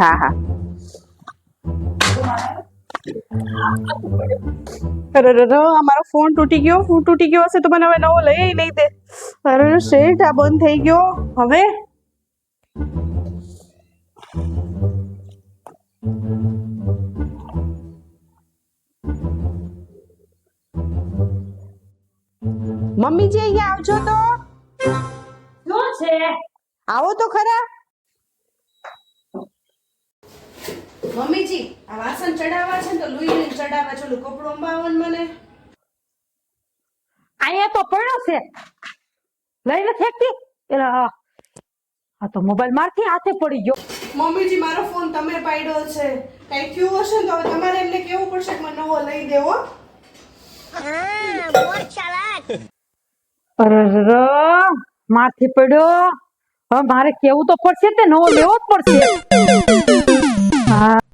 હા હા. અરે અમારો ફોન તૂટી ગયો. ફોન તૂટી ગયો હશે તો મને હવે નવો લઈ નહીં દે. અરે શેઠ, આ બંધ થઈ ગયો હવે. મમ્મીજી અહીંયા આવજો તો. શું છે? આવો તો ખરા. મમ્મીજી, આ વાસણ ચડાવવા છે ને તો લુઈને ચડાવવા છે. ઓલું કપડું અંબાવન મને. અહીંયા તો પડ્યો છે, લઈને ફેંકતી. એલા, આ તો મોબાઈલ મારથી હાથે પડી ગયો. મમ્મીજી, મારો ફોન તમે પાડ્યો છે. કઈ થયું હશે ને તો હવે તમારે એમને કેવું પડશે કે મને નવો લઈ દેવો. અરે મારથી પડ્યો. હવે મારે કેવું તો પડશે, તે નવો લેવો જ પડશે. હા.